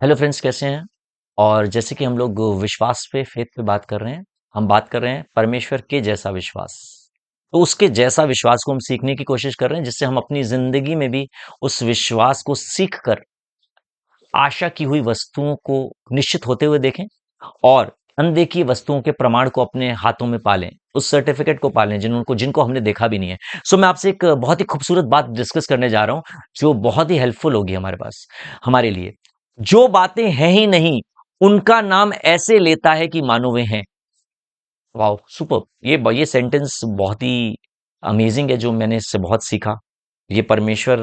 Hello friends, कैसे हैं। और जैसे कि हम लोग विश्वास पे फेथ पे बात कर रहे हैं, हम बात कर रहे हैं परमेश्वर के जैसा विश्वास। तो उसके जैसा विश्वास को हम सीखने की कोशिश कर रहे हैं, जिससे हम अपनी जिंदगी में भी उस विश्वास को सीख कर आशा की हुई वस्तुओं को निश्चित होते हुए देखें और अनदेखी वस्तुओं के प्रमाण को अपने हाथों में पालें, उस सर्टिफिकेट को पालें जिनको जिनको हमने देखा भी नहीं है। सो मैं आपसे एक बहुत ही खूबसूरत बात डिस्कस करने जा रहा हूं, जो बहुत ही हेल्पफुल होगी हमारे पास, हमारे लिए। जो बातें हैं ही नहीं, उनका नाम ऐसे लेता है कि मानो वे हैं। Wow, super. ये सेंटेंस बहुत ही अमेजिंग है, जो मैंने इससे बहुत सीखा। ये परमेश्वर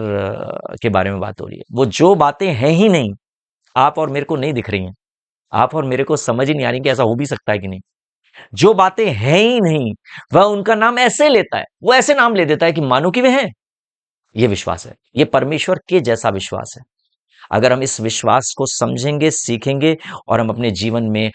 के बारे में बात हो रही है। वो जो बातें हैं ही नहीं, आप और मेरे को नहीं दिख रही हैं, आप और मेरे को समझ ही नहीं आ रही कि ऐसा हो भी सकता है कि नहीं। जो बातें हैं ही नहीं, वह उनका नाम ऐसे लेता है, वो ऐसे नाम ले देता है कि मानो कि वे हैं। ये विश्वास है, ये परमेश्वर के जैसा विश्वास है। अगर हम इस विश्वास को समझेंगे, सीखेंगे और हम अपने जीवन में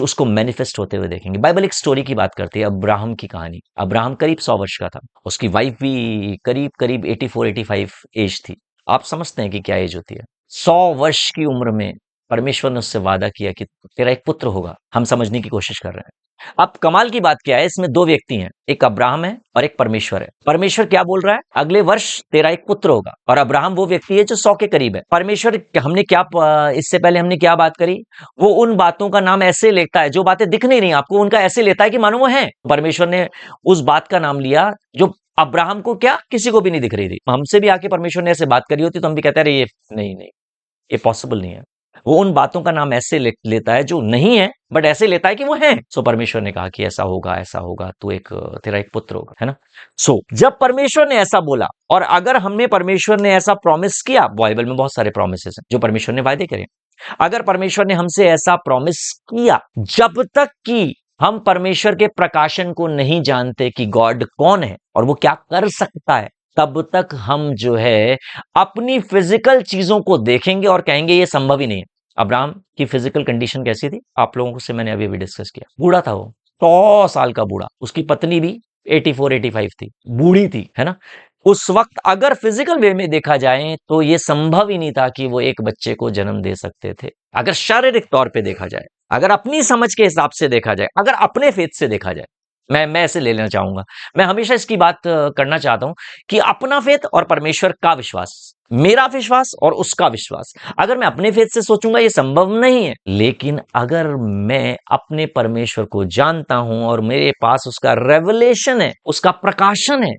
उसको मैनिफेस्ट होते हुए देखेंगे। बाइबल एक स्टोरी की बात करती है, अब्राहम की कहानी। अब्राहम करीब 100 वर्ष का था, उसकी वाइफ भी करीब करीब 84-85 एज थी। आप समझते हैं कि क्या एज होती है। 100 वर्ष की उम्र में परमेश्वर ने उससे वादा किया कि तेरा एक पुत्र होगा। हम समझने की कोशिश कर रहे हैं। अब कमाल की बात क्या है, इसमें दो व्यक्ति हैं, एक अब्राहम है और एक परमेश्वर है। परमेश्वर क्या बोल रहा है, अगले वर्ष तेरा एक पुत्र होगा। और अब्राहम वो व्यक्ति है जो 100 के करीब है। परमेश्वर, हमने क्या इससे पहले हमने क्या बात करी, वो उन बातों का नाम ऐसे लेता है जो बातें दिख नहीं रही आपको, उनका ऐसे लेता है कि मानो वो है। परमेश्वर ने उस बात का नाम लिया जो अब्राहम को क्या किसी को भी नहीं दिख रही थी। हमसे भी आके परमेश्वर ने ऐसे बात करी होती तो हम भी कहते हैं, ये नहीं नहीं, ये पॉसिबल नहीं है। वो उन बातों का नाम ऐसे लेता है जो नहीं है, बट ऐसे लेता है कि वो है। सो परमेश्वर ने कहा कि ऐसा होगा, तू तेरा एक पुत्र होगा, है ना। जब परमेश्वर ने ऐसा बोला, और अगर हमने परमेश्वर ने ऐसा प्रॉमिस किया, बाइबल में बहुत सारे प्रॉमिस हैं जो परमेश्वर ने वायदे करे। अगर परमेश्वर ने हमसे ऐसा प्रॉमिस किया, जब तक कि हम परमेश्वर के प्रकाशन को नहीं जानते कि गॉड कौन है और वो क्या कर सकता है, तब तक हम जो है अपनी फिजिकल चीजों को देखेंगे और कहेंगे ये संभव ही नहीं है। अब्राहम की फिजिकल कंडीशन कैसी थी, आप लोगों से मैंने अभी डिस्कस किया। बूढ़ा था वो, 100 साल का बूढ़ा। उसकी पत्नी भी 84-85 थी, बूढ़ी थी, है ना। उस वक्त अगर फिजिकल वे में देखा जाए तो ये संभव ही नहीं था कि वो एक बच्चे को जन्म दे सकते थे। अगर शारीरिक तौर पे देखा जाए, अगर अपनी समझ के हिसाब से देखा जाए, अगर अपने फेथ से देखा जाए, मैं ऐसे ले लेना चाहूंगा। मैं हमेशा इसकी बात करना चाहता हूं कि अपना फेथ और परमेश्वर का विश्वास, मेरा विश्वास और उसका विश्वास। अगर मैं अपने फेथ से सोचूंगा ये संभव नहीं है, लेकिन अगर मैं अपने परमेश्वर को जानता हूं और मेरे पास उसका रेवलेशन है, उसका प्रकाशन है,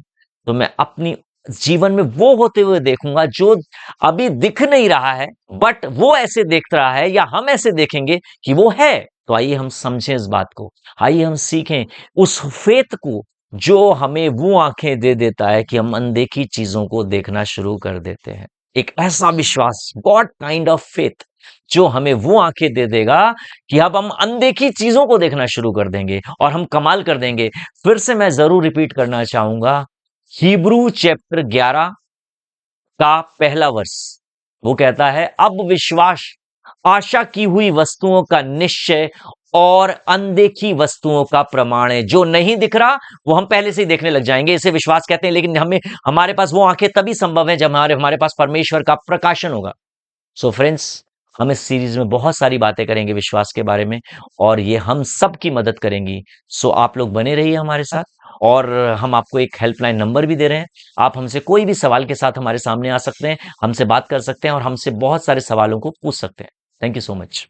तो मैं अपनी जीवन में वो होते हुए देखूंगा जो अभी दिख नहीं रहा है, बट वो ऐसे देख रहा है, या हम ऐसे देखेंगे कि वो है। तो आइए हम समझें इस बात को, आइए हम सीखें उस फेथ को जो हमें वो आंखें दे देता है कि हम अनदेखी चीजों को देखना शुरू कर देते हैं। एक ऐसा विश्वास, गॉड काइंड ऑफ फेथ, जो हमें वो आंखें दे देगा कि अब हम अनदेखी चीजों को देखना शुरू कर देंगे और हम कमाल कर देंगे। फिर से मैं जरूर रिपीट करना चाहूंगा, हिब्रू चैप्टर 11 का पहला वर्ष, वो कहता है, अब विश्वास आशा की हुई वस्तुओं का निश्चय और अनदेखी वस्तुओं का प्रमाण है। जो नहीं दिख रहा वो हम पहले से ही देखने लग जाएंगे, इसे विश्वास कहते हैं। लेकिन हमारे पास वो आंखें तभी संभव है जब हमारे पास परमेश्वर का प्रकाशन होगा। सो फ्रेंड्स, हम इस सीरीज में बहुत सारी बातें करेंगे विश्वास के बारे में, और ये हम सब की मदद करेंगी। सो आप लोग बने रहिए हमारे साथ। और हम आपको एक हेल्पलाइन नंबर भी दे रहे हैं, आप हमसे कोई भी सवाल के साथ हमारे सामने आ सकते हैं, हमसे बात कर सकते हैं और हमसे बहुत सारे सवालों को पूछ सकते हैं। Thank you so much.